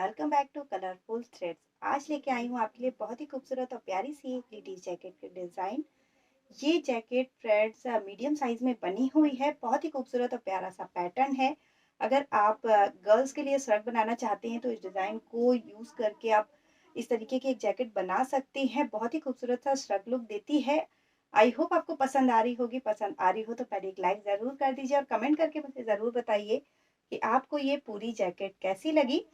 Welcome back to Colourful Threads. आज लेके आई हूँ आपके लिए बहुत ही खूबसूरत और प्यारी सी एक लेडीज जैकेट की डिज़ाइन। ये जैकेट थ्रेड्स मीडियम साइज में बनी हुई है। बहुत ही खूबसूरत और प्यारा सा पैटर्न है। अगर आप गर्ल्स के लिए शर्ट बनाना चाहते हैं तो इस डिज़ाइन को यूज़ करके आप इस तरीके की एक जैकेट बना सकते हैं। बहुत ही खूबसूरत सा श्रग लुक देती है। आई होप आपको पसंद आ रही होगी। पसंद आ रही हो तो पहले एक लाइक ज़रूर कर दीजिए और कमेंट करके मुझे ज़रूर बताइए कि आपको ये पूरी जैकेट कैसी लगी।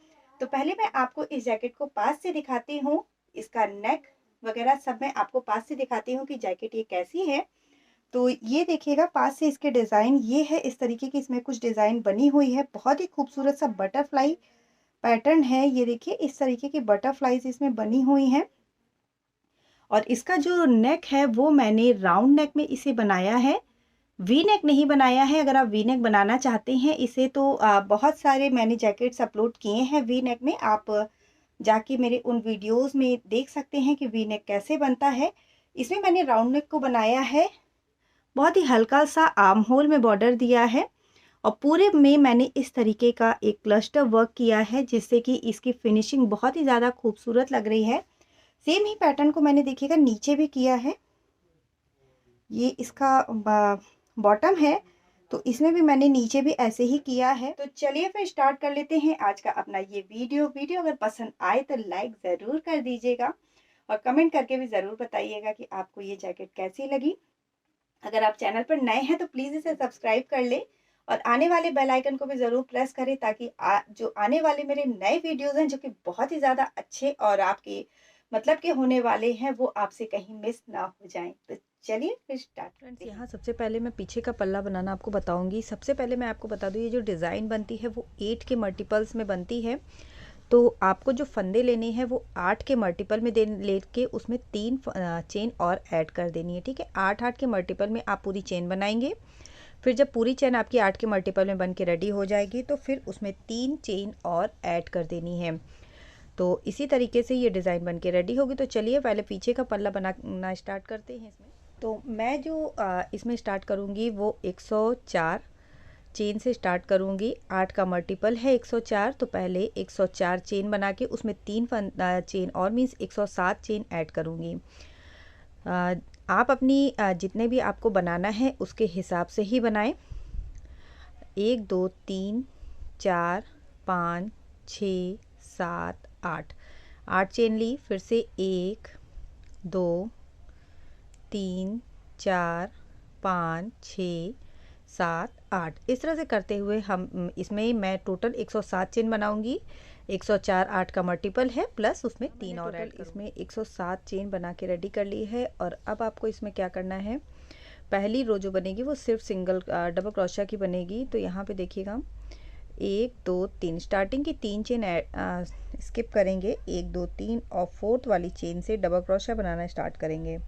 तो पहले मैं आपको इस जैकेट को पास से दिखाती हूँ। इसका नेक वगैरह सब मैं आपको पास से दिखाती हूँ कि जैकेट ये कैसी है। तो ये देखिएगा पास से इसके डिज़ाइन ये है, इस तरीके की इसमें कुछ डिज़ाइन बनी हुई है। बहुत ही खूबसूरत सा बटरफ्लाई पैटर्न है। ये देखिए इस तरीके की बटरफ्लाईज इसमें बनी हुई हैं। और इसका जो नेक है वो मैंने राउंड नेक में इसे बनाया है, वी नेक नहीं बनाया है। अगर आप वी नेक बनाना चाहते हैं इसे तो बहुत सारे मैंने जैकेट्स अपलोड किए हैं वी नेक में। आप जाके मेरे उन वीडियोस में देख सकते हैं कि वी नेक कैसे बनता है। इसमें मैंने राउंड नेक को बनाया है। बहुत ही हल्का सा आर्म होल में बॉर्डर दिया है और पूरे में मैंने इस तरीके का एक क्लस्टर वर्क किया है जिससे कि इसकी फिनिशिंग बहुत ही ज़्यादा खूबसूरत लग रही है। सेम ही पैटर्न को मैंने देखिएगा नीचे भी किया है। ये इसका बॉटम है तो इसमें भी मैंने नीचे भी ऐसे ही किया है। तो चलिए फिर स्टार्ट कर लेते हैं आज का अपना ये वीडियो अगर पसंद आए तो लाइक ज़रूर कर दीजिएगा और कमेंट करके भी ज़रूर बताइएगा कि आपको ये जैकेट कैसी लगी। अगर आप चैनल पर नए हैं तो प्लीज़ इसे सब्सक्राइब कर लें और आने वाले बेल आइकन को भी ज़रूर प्रेस करें ताकि जो आने वाले मेरे नए वीडियोज़ हैं जो कि बहुत ही ज़्यादा अच्छे और आपके मतलब के होने वाले हैं वो आपसे कहीं मिस ना हो जाएं। तो चलिए फिर स्टार्ट फ्रेंड्स, करते हैं। यहाँ सबसे पहले मैं पीछे का पल्ला बनाना आपको बताऊंगी। सबसे पहले मैं आपको बता दूँ ये जो डिज़ाइन बनती है वो 8 के मल्टीपल्स में बनती है। तो आपको जो फंदे लेने हैं वो 8 के मल्टीपल में दे लेके उसमें 3 चेन और ऐड कर देनी है। ठीक है, 8-8 के मल्टीपल में आप पूरी चेन बनाएंगे। फिर जब पूरी चेन आपकी 8 के मल्टीपल में बन के रेडी हो जाएगी तो फिर उसमें 3 चेन और ऐड कर देनी है। तो इसी तरीके से ये डिज़ाइन बन के रेडी होगी। तो चलिए पहले पीछे का पल्ला बनाना स्टार्ट करते हैं। इसमें तो मैं जो इसमें स्टार्ट करूँगी वो 104 चेन से स्टार्ट करूँगी। 8 का मल्टीपल है 104, तो पहले 104 चेन बना के उसमें 3 चेन और मीन्स 107 चेन ऐड करूँगी। आप अपनी जितने भी आपको बनाना है उसके हिसाब से ही बनाएं। 1 2 3 4 5 6 7 8 8 चेन ली। फिर से 1 2 3 4 5 6 7 8 इस तरह से करते हुए हम इसमें मैं टोटल 107 चेन बनाऊंगी। 104 8 का मल्टीपल है प्लस उसमें 3 और ऐड करूँगी। इसमें 107 चेन बना के रेडी कर ली है। और अब आपको इसमें क्या करना है, पहली रो जो बनेगी वो सिर्फ सिंगल डबल क्रोशिया की बनेगी। तो यहाँ पे देखिएगा 1 2 3 स्टार्टिंग की 3 चेन स्किप करेंगे। 1 2 3 और फोर्थ वाली चेन से डबल क्रोशिया बनाना स्टार्ट करेंगे।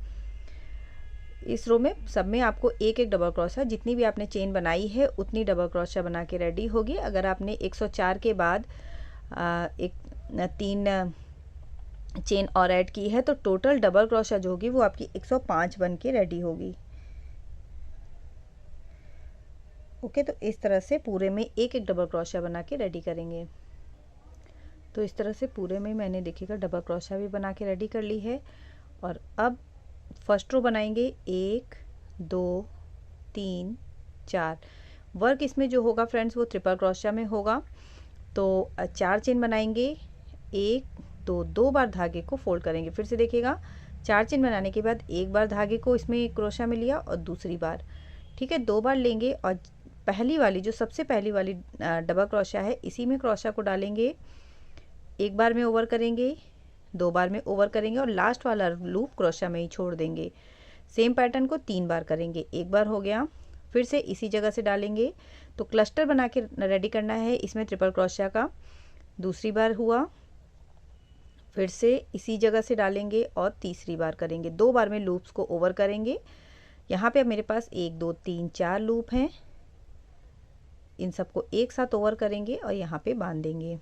इस रो में सब में आपको एक एक डबल क्रोशिया, जितनी भी आपने चेन बनाई है उतनी डबल क्रोशिया बना के रेडी होगी। अगर आपने 104 के बाद एक 3 चेन और ऐड की है तो टोटल डबल क्रोशिया जो होगी वो आपकी 105 बन के रेडी होगी। ओके, तो इस तरह से पूरे में एक एक डबल क्रोशिया बना के रेडी करेंगे। तो इस तरह से पूरे में मैंने देखिएगा डबल क्रोशिया भी बना के रेडी कर ली है। और अब फर्स्ट रो बनाएंगे 1 2 3 4। वर्क इसमें जो होगा फ्रेंड्स वो ट्रिपल क्रोशिया में होगा। तो 4 चेन बनाएंगे। 1 2 दो बार धागे को फोल्ड करेंगे। फिर से देखिएगा 4 चेन बनाने के बाद एक बार धागे को इसमें क्रोशिया में लिया और दूसरी बार, ठीक है, 2 बार लेंगे और पहली वाली जो सबसे पहली वाली डबल क्रोशिया है इसी में क्रोशिया को डालेंगे। एक बार में ओवर करेंगे, 2 बार में ओवर करेंगे और लास्ट वाला लूप क्रोशिया में ही छोड़ देंगे। सेम पैटर्न को 3 बार करेंगे। एक बार हो गया, फिर से इसी जगह से डालेंगे। तो क्लस्टर बना के रेडी करना है इसमें ट्रिपल क्रोशिया का। दूसरी बार हुआ, फिर से इसी जगह से डालेंगे और तीसरी बार करेंगे। 2 बार में लूप्स को ओवर करेंगे। यहाँ पे अब मेरे पास 1 2 3 4 लूप हैं, इन सबको एक साथ ओवर करेंगे और यहाँ पे बांध देंगे।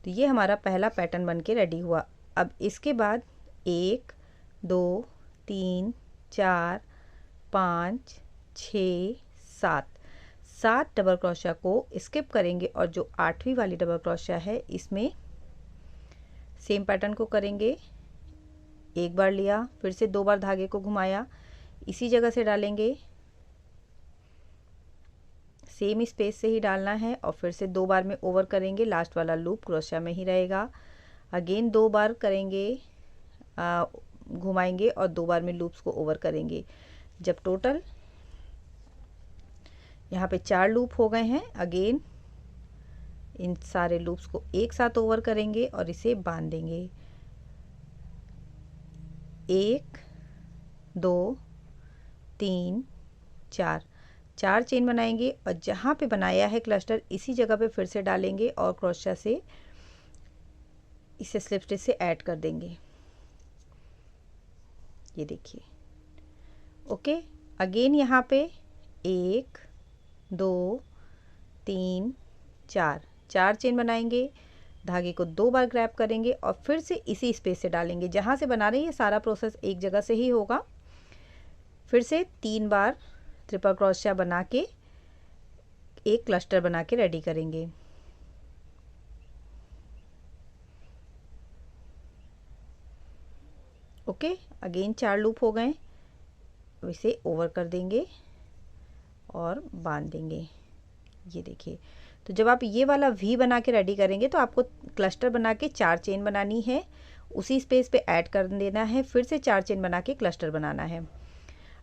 तो ये हमारा पहला पैटर्न बन के रेडी हुआ। अब इसके बाद 1 2 3 4 5 6 7 7 डबल क्रोशिया को स्किप करेंगे और जो 8वीं वाली डबल क्रोशिया है इसमें सेम पैटर्न को करेंगे। एक बार लिया, फिर से 2 बार धागे को घुमाया, इसी जगह से डालेंगे, सेम स्पेस से ही डालना है और फिर से 2 बार में ओवर करेंगे। लास्ट वाला लूप क्रोशिया में ही रहेगा। अगेन 2 बार करेंगे, घुमाएंगे और 2 बार में लूप्स को ओवर करेंगे। जब टोटल यहाँ पे 4 लूप हो गए हैं, अगेन इन सारे लूप्स को एक साथ ओवर करेंगे और इसे बांध देंगे। 1 2 3 4 चेन बनाएंगे और जहाँ पे बनाया है क्लस्टर इसी जगह पे फिर से डालेंगे और क्रोशिया से इसे स्लिप स्टिच से ऐड कर देंगे। ये देखिए। ओके, अगेन यहाँ पे 1 2 3 4 चेन बनाएंगे, धागे को 2 बार ग्रैब करेंगे और फिर से इसी स्पेस से डालेंगे। जहाँ से बना रहे हैं ये सारा प्रोसेस एक जगह से ही होगा। फिर से 3 बार ट्रिपल क्रोशिया बना के एक क्लस्टर बना के रेडी करेंगे। ओके, अगेन 4 लूप हो गए, इसे ओवर कर देंगे और बांध देंगे। ये देखिए। तो जब आप ये वाला वी बना के रेडी करेंगे तो आपको क्लस्टर बना के 4 चेन बनानी है, उसी स्पेस पे ऐड कर देना है, फिर से 4 चेन बना के क्लस्टर बनाना है।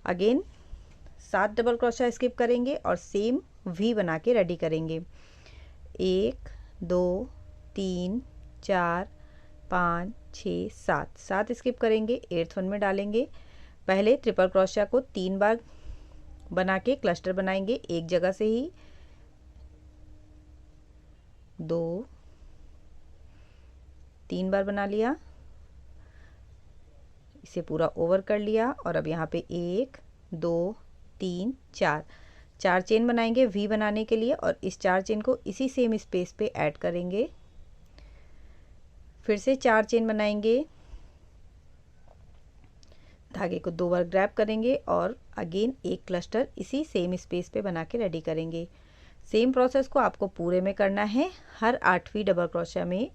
अगेन 7 डबल क्रोशिया स्किप करेंगे और सेम वी बना के रेडी करेंगे। 1 2 3 4 5 6 7 स्किप करेंगे, 8th वन में डालेंगे। पहले ट्रिपल क्रोशिया को 3 बार बना के क्लस्टर बनाएंगे एक जगह से ही। 2 3 बार बना लिया, इसे पूरा ओवर कर लिया और अब यहाँ पे 1 2 3 4 चेन बनाएंगे वी बनाने के लिए और इस 4 चेन को इसी सेम स्पेस पे ऐड करेंगे। फिर से 4 चेन बनाएंगे, धागे को 2 बार ग्रैब करेंगे और अगेन एक क्लस्टर इसी सेम स्पेस पे बना के रेडी करेंगे। सेम प्रोसेस को आपको पूरे में करना है। हर 8वीं डबल क्रोशिया में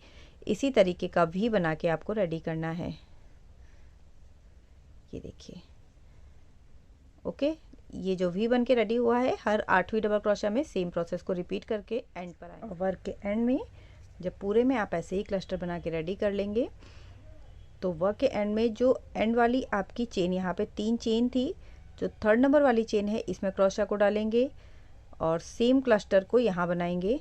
इसी तरीके का भी बना के आपको रेडी करना है। ये देखिए। ओके, ये जो वी बन के रेडी हुआ है, हर 8वीं डबल क्रोशिया में सेम प्रोसेस को रिपीट करके एंड पर आए। वर्क के एंड में जब पूरे में आप ऐसे ही क्लस्टर बना के रेडी कर लेंगे तो वर्क के एंड में जो एंड वाली आपकी चेन, यहाँ पे 3 चेन थी, जो 3rd नंबर वाली चेन है इसमें क्रोशिया को डालेंगे और सेम क्लस्टर को यहाँ बनाएंगे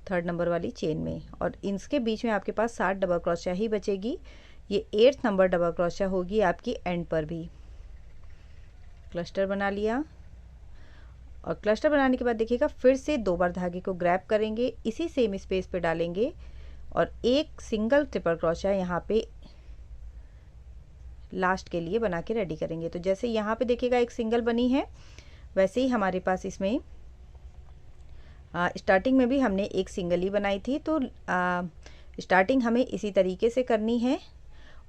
3rd नंबर वाली चेन में और इसके बीच में आपके पास 7 डबल क्रोशिया ही बचेगी। ये 8th नंबर डबल क्रोशिया होगी आपकी एंड पर भी। क्लस्टर बना लिया और क्लस्टर बनाने के बाद देखिएगा फिर से 2 बार धागे को ग्रैब करेंगे, इसी सेम स्पेस पे डालेंगे और एक सिंगल ट्रिपल क्रोशिया यहाँ पे लास्ट के लिए बना के रेडी करेंगे। तो जैसे यहाँ पे देखिएगा एक सिंगल बनी है, वैसे ही हमारे पास इसमें स्टार्टिंग में भी हमने एक सिंगल ही बनाई थी। तो स्टार्टिंग हमें इसी तरीके से करनी है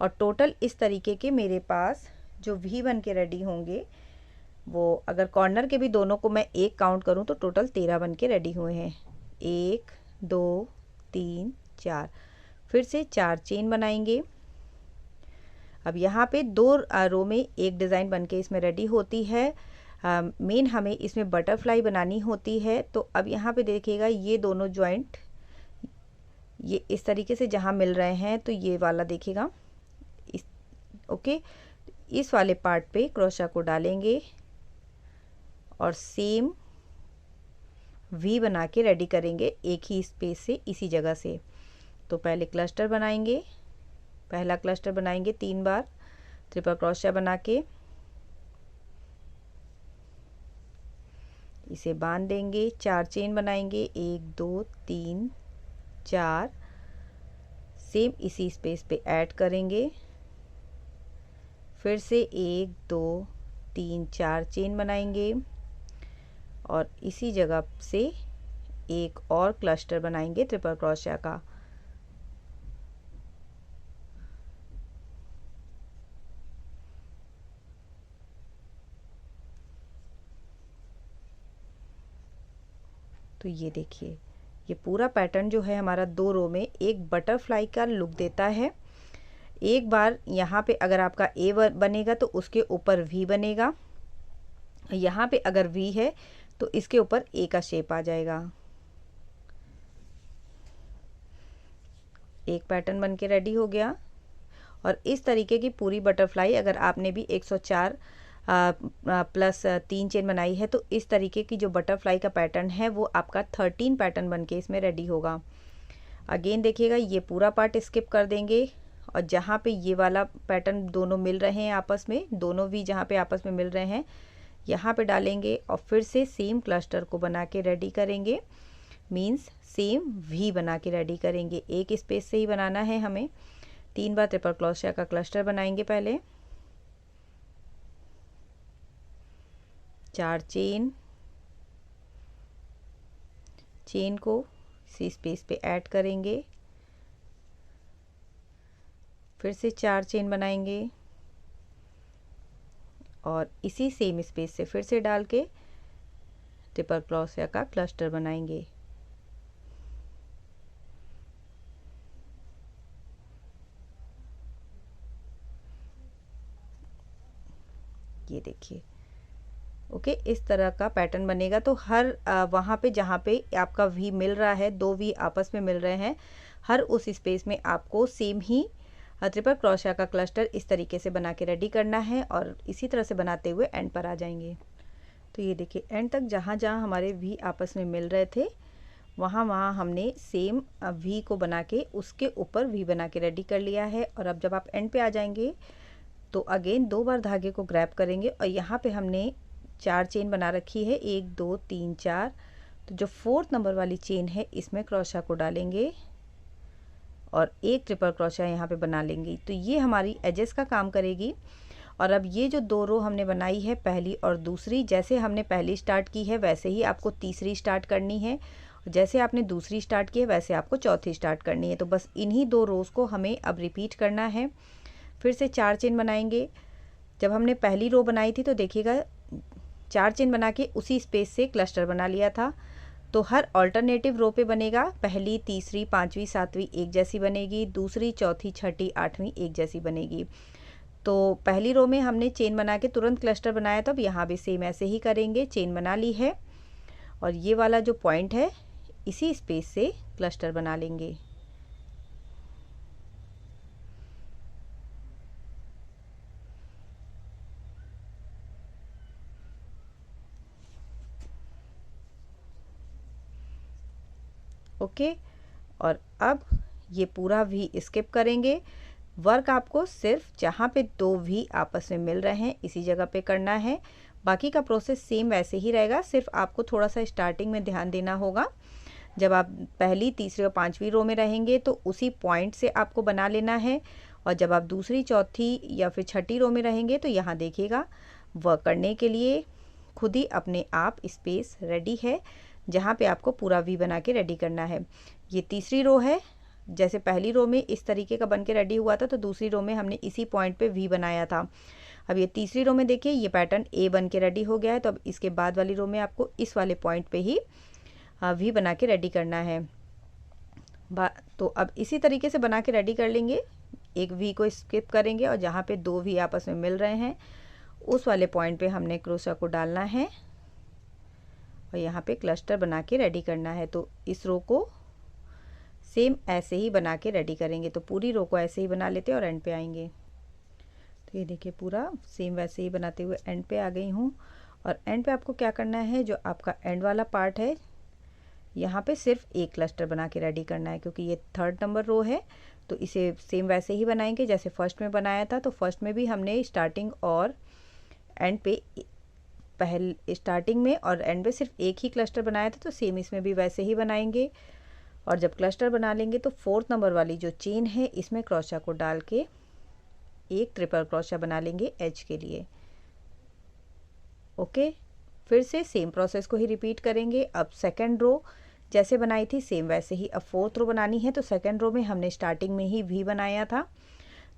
और टोटल इस तरीके के मेरे पास जो वी बन के रेडी होंगे वो, अगर कॉर्नर के भी दोनों को मैं एक काउंट करूं तो टोटल 13 बन के रेडी हुए हैं। 1 2 3 4, फिर से 4 चेन बनाएंगे। अब यहाँ पे 2 रो में एक डिज़ाइन बन के इसमें रेडी होती है। मेन हमें इसमें बटरफ्लाई बनानी होती है। तो अब यहाँ पे देखिएगा ये दोनों जॉइंट ये इस तरीके से जहाँ मिल रहे हैं तो ये वाला देखिएगा इस, ओके, इस वाले पार्ट पे क्रोशिया को डालेंगे और सेम वी बना के रेडी करेंगे एक ही स्पेस से इसी जगह से। तो पहले क्लस्टर बनाएंगे, पहला क्लस्टर बनाएंगे 3 बार ट्रिपल क्रोशिया बना के, इसे बांध देंगे, 4 चेन बनाएंगे 1 2 3 4, सेम इसी स्पेस पे ऐड करेंगे। फिर से 1 2 3 4 चेन बनाएंगे और इसी जगह से एक और क्लस्टर बनाएंगे ट्रिपल क्रोशिया का। तो ये देखिए, ये पूरा पैटर्न जो है हमारा 2 रो में एक बटरफ्लाई का लुक देता है। एक बार यहाँ पे अगर आपका ए बनेगा तो उसके ऊपर वी बनेगा, यहाँ पे अगर वी है तो इसके ऊपर ए का शेप आ जाएगा। एक पैटर्न बन के रेडी हो गया। और इस तरीके की पूरी बटरफ्लाई अगर आपने भी 104 प्लस 3 चेन बनाई है तो इस तरीके की जो बटरफ्लाई का पैटर्न है वो आपका 13 पैटर्न बन के इसमें रेडी होगा। अगेन देखिएगा, ये पूरा पार्ट स्किप कर देंगे और जहाँ पे ये वाला पैटर्न दोनों मिल रहे हैं आपस में, दोनों वी जहाँ पे आपस में मिल रहे हैं यहाँ पे डालेंगे और फिर से सेम क्लस्टर को बना के रेडी करेंगे। मीन्स सेम वी बना के रेडी करेंगे। एक स्पेस से ही बनाना है हमें। 3 बार ट्रिपल क्रोशिया का क्लस्टर बनाएंगे। पहले 4 चेन को इसी स्पेस पे ऐड करेंगे, फिर से 4 चेन बनाएंगे और इसी सेम स्पेस से फिर से डाल के ट्रिपल क्रोशिया का क्लस्टर बनाएंगे। ये देखिए, ओके, इस तरह का पैटर्न बनेगा। तो हर वहाँ पे जहाँ पे आपका वी मिल रहा है, 2 वी आपस में मिल रहे हैं, हर उस स्पेस में आपको सेम ही ट्रिपल क्रोशिया का क्लस्टर इस तरीके से बना के रेडी करना है और इसी तरह से बनाते हुए एंड पर आ जाएंगे। तो ये देखिए, एंड तक जहाँ जहाँ हमारे वी आपस में मिल रहे थे वहाँ हमने सेम वी को बना के उसके ऊपर वी बना के रेडी कर लिया है। और अब जब आप एंड पे आ जाएंगे तो अगेन 2 बार धागे को ग्रैब करेंगे और यहाँ पे हमने 4 चेन बना रखी है, 1 2 3 4। तो जो 4th नंबर वाली चेन है इसमें क्रोशिया को डालेंगे और एक ट्रिपल क्रोशिया यहाँ पे बना लेंगे। तो ये हमारी एजेस का काम करेगी। और अब ये जो 2 रो हमने बनाई है, पहली और दूसरी, जैसे हमने पहली स्टार्ट की है वैसे ही आपको तीसरी स्टार्ट करनी है, जैसे आपने दूसरी स्टार्ट की है वैसे आपको चौथी स्टार्ट करनी है। तो बस इन्हीं 2 रोज को हमें अब रिपीट करना है। फिर से 4 चेन बनाएंगे। जब हमने पहली रो बनाई थी तो देखिएगा 4 चेन बना के उसी स्पेस से क्लस्टर बना लिया था। तो हर ऑल्टरनेटिव रो पे बनेगा, पहली, तीसरी, 5वीं, 7वीं एक जैसी बनेगी, दूसरी, चौथी, छठी, 8वीं एक जैसी बनेगी। तो पहली रो में हमने चेन बना के तुरंत क्लस्टर बनाया था, अब यहाँ भी सेम ऐसे ही करेंगे। चेन बना ली है और ये वाला जो पॉइंट है इसी स्पेस से क्लस्टर बना लेंगे। ओके, और अब ये पूरा वी स्किप करेंगे। वर्क आपको सिर्फ जहाँ पे 2 वी आपस में मिल रहे हैं इसी जगह पे करना है। बाकी का प्रोसेस सेम वैसे ही रहेगा, सिर्फ आपको थोड़ा सा स्टार्टिंग में ध्यान देना होगा। जब आप पहली, तीसरी और 5वीं रो में रहेंगे तो उसी पॉइंट से आपको बना लेना है। और जब आप दूसरी, चौथी या फिर छठी रो में रहेंगे तो यहाँ देखिएगा, वर्क करने के लिए खुद ही अपने आप स्पेस रेडी है जहाँ पे आपको पूरा वी बना के रेडी करना है। ये तीसरी रो है, जैसे पहली रो में इस तरीके का बन के रेडी हुआ था तो दूसरी रो में हमने इसी पॉइंट पे वी बनाया था। अब ये तीसरी रो में देखिए ये पैटर्न ए बन के रेडी हो गया है। तो अब इसके बाद वाली रो में आपको इस वाले पॉइंट पे ही वी बना के रेडी करना है। तो अब इसी तरीके से बना के रेडी कर लेंगे। एक वी को स्किप करेंगे और जहाँ पे 2 वी आपस में मिल रहे हैं उस वाले पॉइंट पे हमने क्रोशिया को डालना है और यहाँ पे क्लस्टर बना के रेडी करना है। तो इस रो को सेम ऐसे ही बना के रेडी करेंगे। तो पूरी रो को ऐसे ही बना लेते हैं और एंड पे आएंगे। तो ये देखिए, पूरा सेम वैसे ही बनाते हुए एंड पे आ गई हूँ। और एंड पे आपको क्या करना है, जो आपका एंड वाला पार्ट है यहाँ पे सिर्फ एक क्लस्टर बना के रेडी करना है, क्योंकि ये 3rd नंबर रो है। तो इसे सेम वैसे ही बनाएंगे जैसे फर्स्ट में बनाया था। तो फर्स्ट में भी हमने स्टार्टिंग और एंड पे, स्टार्टिंग में और एंड पे सिर्फ एक ही क्लस्टर बनाया था, तो सेम इसमें भी वैसे ही बनाएंगे। और जब क्लस्टर बना लेंगे तो 4th नंबर वाली जो चेन है इसमें क्रोशिया को डाल के एक ट्रिपल क्रोशिया बना लेंगे एज के लिए। ओके, फिर से सेम प्रोसेस को ही रिपीट करेंगे। अब 2nd रो जैसे बनाई थी सेम वैसे ही अब 4th रो बनानी है। तो 2nd रो में हमने स्टार्टिंग में ही वी बनाया था।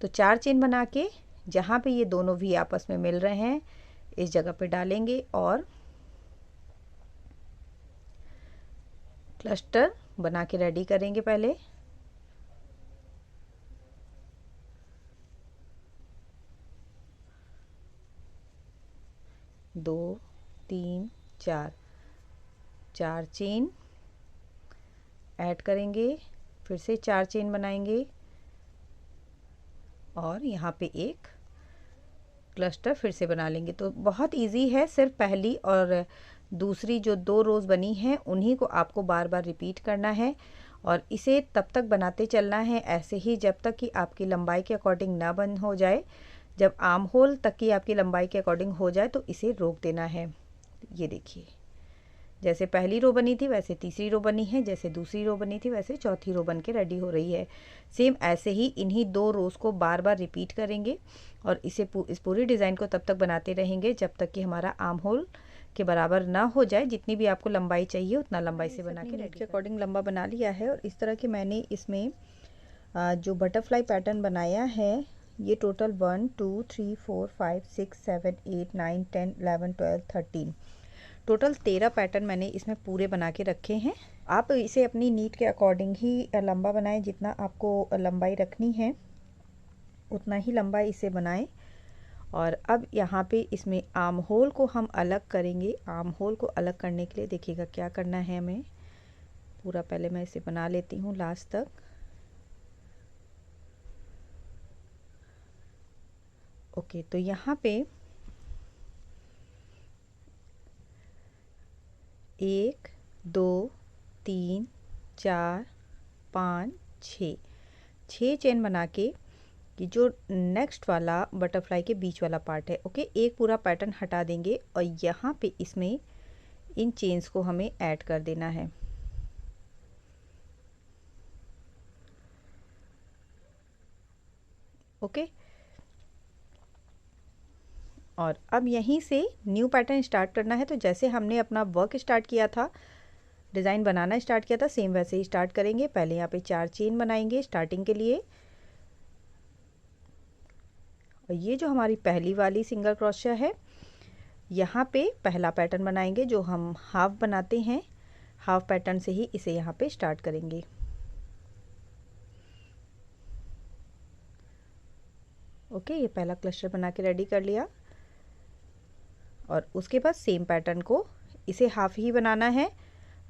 तो 4 चेन बना के जहाँ पे ये दोनों वी आपस में मिल रहे हैं इस जगह पे डालेंगे और क्लस्टर बना के रेडी करेंगे पहले। दो, तीन, चार, 4 चेन ऐड करेंगे, फिर से 4 चेन बनाएंगे और यहाँ पे एक क्लस्टर फिर से बना लेंगे। तो बहुत इजी है, सिर्फ पहली और दूसरी जो 2 रोज़ बनी हैं उन्हीं को आपको बार बार रिपीट करना है और इसे तब तक बनाते चलना है ऐसे ही जब तक कि आपकी लंबाई के अकॉर्डिंग ना बंद हो जाए। जब आर्म होल तक की आपकी लंबाई के अकॉर्डिंग हो जाए तो इसे रोक देना है। ये देखिए, जैसे पहली रो बनी थी वैसे तीसरी रो बनी है, जैसे दूसरी रो बनी थी वैसे चौथी रो बन के रेडी हो रही है। सेम ऐसे ही इन्हीं 2 रोज़ को बार बार रिपीट करेंगे और इस पूरी डिज़ाइन को तब तक बनाते रहेंगे जब तक कि हमारा आर्म होल के बराबर ना हो जाए। जितनी भी आपको लंबाई चाहिए उतना लंबाई से बना के रेडी के अकॉर्डिंग लंबा बना लिया है। और इस तरह के मैंने इसमें जो बटरफ्लाई पैटर्न बनाया है ये टोटल 1 2 3 4 5 6 7 8 9 10 11 12 13 टोटल 13 पैटर्न मैंने इसमें पूरे बना के रखे हैं। आप इसे अपनी नीड के अकॉर्डिंग ही लंबा बनाएं, जितना आपको लंबाई रखनी है उतना ही लंबा इसे बनाएं। और अब यहाँ पे इसमें आर्म होल को हम अलग करेंगे। आर्म होल को अलग करने के लिए देखिएगा क्या करना है हमें। पूरा पहले मैं इसे बना लेती हूँ लास्ट तक। ओके, तो यहाँ पे 1 2 3 4 5 6 चेन बना के कि जो नेक्स्ट वाला बटरफ्लाई के बीच वाला पार्ट है, ओके, एक पूरा पैटर्न हटा देंगे और यहाँ पे इसमें इन चेन्स को हमें ऐड कर देना है। ओके, और अब यहीं से न्यू पैटर्न स्टार्ट करना है। तो जैसे हमने अपना वर्क स्टार्ट किया था, डिज़ाइन बनाना स्टार्ट किया था, सेम वैसे ही स्टार्ट करेंगे। पहले यहाँ पे 4 चेन बनाएंगे स्टार्टिंग के लिए और ये जो हमारी पहली वाली सिंगल क्रोशिया है यहाँ पे पहला पैटर्न बनाएंगे जो हम हाफ बनाते हैं। हाफ पैटर्न से ही इसे यहाँ पे स्टार्ट करेंगे। ओके, ये पहला क्लस्टर बना के रेडी कर लिया और उसके बाद सेम पैटर्न को इसे हाफ ही बनाना है,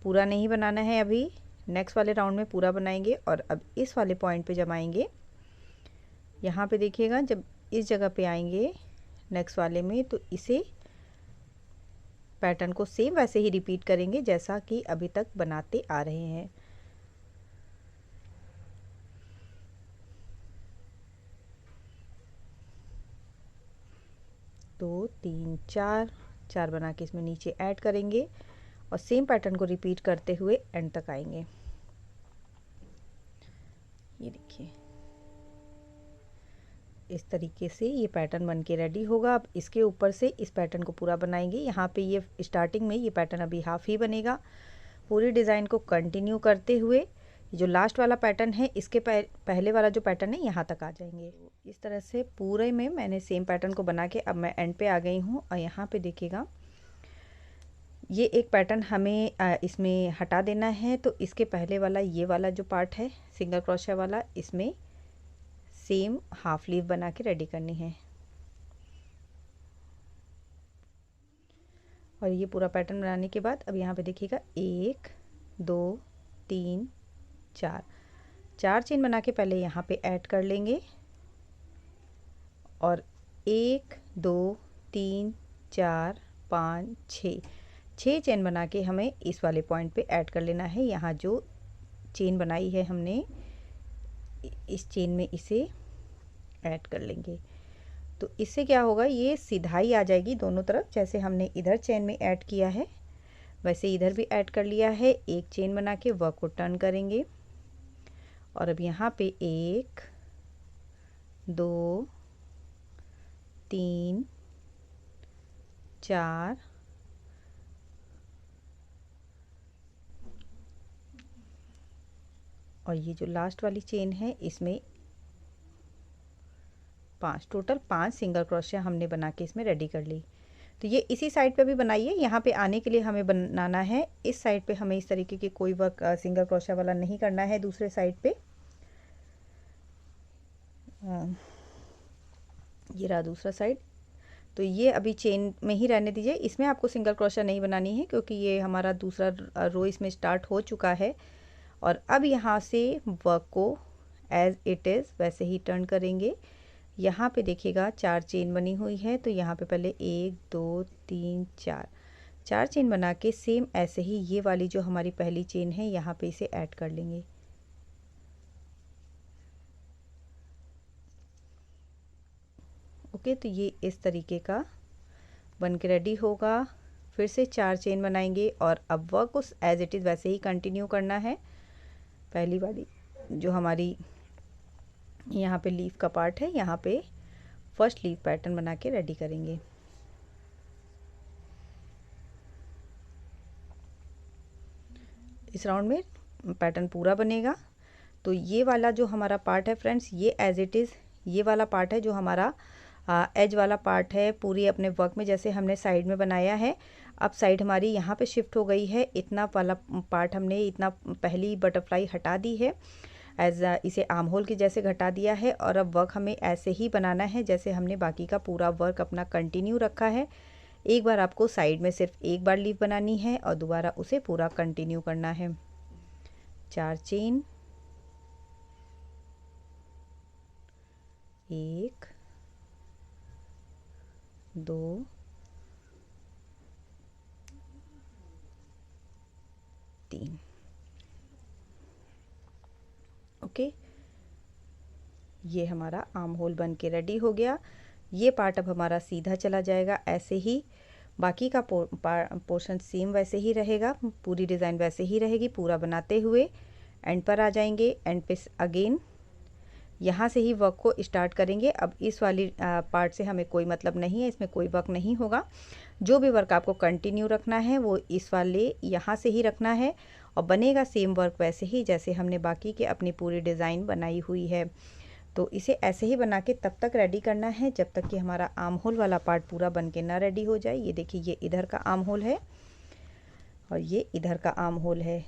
पूरा नहीं बनाना है। अभी नेक्स्ट वाले राउंड में पूरा बनाएंगे और अब इस वाले पॉइंट पे जब आएंगे, यहाँ पे देखिएगा जब इस जगह पे आएंगे नेक्स्ट वाले में, तो इसे पैटर्न को सेम वैसे ही रिपीट करेंगे जैसा कि अभी तक बनाते आ रहे हैं। दो, तीन, चार बना के इसमें नीचे ऐड करेंगे और सेम पैटर्न को रिपीट करते हुए एंड तक आएंगे। ये देखिए, इस तरीके से ये पैटर्न बन के रेडी होगा। अब इसके ऊपर से इस पैटर्न को पूरा बनाएंगे। यहाँ पे ये स्टार्टिंग में ये पैटर्न अभी हाफ ही बनेगा। पूरी डिज़ाइन को कंटिन्यू करते हुए जो लास्ट वाला पैटर्न है इसके पहले वाला जो पैटर्न है यहाँ तक आ जाएंगे। इस तरह से पूरे में मैंने सेम पैटर्न को बना के अब मैं एंड पे आ गई हूँ और यहाँ पे देखिएगा ये एक पैटर्न हमें इसमें हटा देना है। तो इसके पहले वाला ये वाला जो पार्ट है सिंगल क्रोशिया वाला, इसमें सेम हाफ लीफ बना के रेडी करनी है। और ये पूरा पैटर्न बनाने के बाद अब यहाँ पे देखिएगा 1 2 3 4 चेन बना के पहले यहाँ पे ऐड कर लेंगे और 1 2 3 4 5 6 चेन बना के हमें इस वाले पॉइंट पे ऐड कर लेना है। यहाँ जो चेन बनाई है हमने इस चेन में इसे ऐड कर लेंगे। तो इससे क्या होगा, ये सिधाई आ जाएगी दोनों तरफ। जैसे हमने इधर चेन में ऐड किया है वैसे इधर भी ऐड कर लिया है। एक चेन बना के वर्क को टर्न करेंगे और अब यहाँ पे 1 2 3 4 और ये जो लास्ट वाली चेन है इसमें 5 टोटल 5 सिंगल क्रोशिया हमने बना के इसमें रेडी कर ली। तो ये इसी साइड पे भी बनाइए। यहाँ पे आने के लिए हमें बनाना है, इस साइड पे हमें इस तरीके की कोई वर्क सिंगल क्रोशा वाला नहीं करना है दूसरे साइड पे। ये रहा दूसरा साइड। तो ये अभी चेन में ही रहने दीजिए, इसमें आपको सिंगल क्रोशा नहीं बनानी है क्योंकि ये हमारा दूसरा रो इसमें स्टार्ट हो चुका है। और अब यहाँ से वर्क को एज इट इज़ वैसे ही टर्न करेंगे। यहाँ पे देखिएगा 4 चेन बनी हुई है, तो यहाँ पे पहले 1 2 3 4 चेन बना के सेम ऐसे ही ये वाली जो हमारी पहली चेन है यहाँ पे इसे ऐड कर लेंगे। ओके, तो ये इस तरीके का बन के रेडी होगा। फिर से 4 चेन बनाएंगे और अब वर्क उस एज इट इज़ वैसे ही कंटिन्यू करना है। पहली वाली जो हमारी यहाँ पे लीफ का पार्ट है, यहाँ पे फर्स्ट लीफ पैटर्न बना के रेडी करेंगे। इस राउंड में पैटर्न पूरा बनेगा। तो ये वाला जो हमारा पार्ट है फ्रेंड्स, ये एज इट इज़ ये वाला पार्ट है जो हमारा एज वाला पार्ट है। पूरी अपने वर्क में जैसे हमने साइड में बनाया है, अब साइड हमारी यहाँ पे शिफ्ट हो गई है। इतना वाला पार्ट हमने इतना पहली बटरफ्लाई हटा दी है, एज इसे आर्म होल के जैसे घटा दिया है। और अब वर्क हमें ऐसे ही बनाना है जैसे हमने बाकी का पूरा वर्क अपना कंटिन्यू रखा है। एक बार आपको साइड में सिर्फ एक बार लीफ बनानी है और दोबारा उसे पूरा कंटिन्यू करना है। 4 चेन, 1 2 3। ओके, ये हमारा आर्म होल बन के रेडी हो गया। ये पार्ट अब हमारा सीधा चला जाएगा। ऐसे ही बाकी का पोर्शन सेम वैसे ही रहेगा, पूरी डिज़ाइन वैसे ही रहेगी। पूरा बनाते हुए एंड पर आ जाएंगे। एंड पे अगेन यहाँ से ही वर्क को स्टार्ट करेंगे। अब इस वाली पार्ट से हमें कोई मतलब नहीं है, इसमें कोई वर्क नहीं होगा। जो भी वर्क आपको कंटिन्यू रखना है वो इस वाले यहाँ से ही रखना है और बनेगा सेम वर्क वैसे ही जैसे हमने बाकी के अपनी पूरी डिज़ाइन बनाई हुई है। तो इसे ऐसे ही बना के तब तक रेडी करना है जब तक कि हमारा आर्म होल वाला पार्ट पूरा बन के ना रेडी हो जाए। ये देखिए, ये इधर का आर्म होल है और ये इधर का आर्म होल है।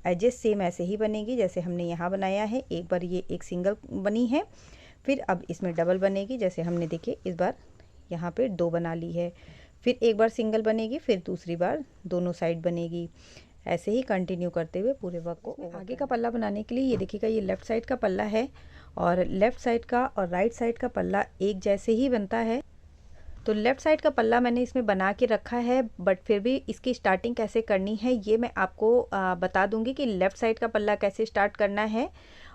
एजेस सेम ऐसे ही बनेगी जैसे हमने यहाँ बनाया है। एक बार ये एक सिंगल बनी है, फिर अब इसमें डबल बनेगी जैसे हमने देखिए इस बार यहाँ पे 2 बना ली है। फिर एक बार सिंगल बनेगी, फिर दूसरी बार दोनों साइड बनेगी। ऐसे ही कंटिन्यू करते हुए पूरे वर्क को आगे का पल्ला बनाने के लिए ये देखिएगा, ये लेफ़्ट साइड का पल्ला है और लेफ़्ट साइड का और राइट साइड का पल्ला एक जैसे ही बनता है। तो लेफ़्ट साइड का पल्ला मैंने इसमें बना के रखा है, बट फिर भी इसकी स्टार्टिंग कैसे करनी है ये मैं आपको बता दूंगी कि लेफ़्ट साइड का पल्ला कैसे स्टार्ट करना है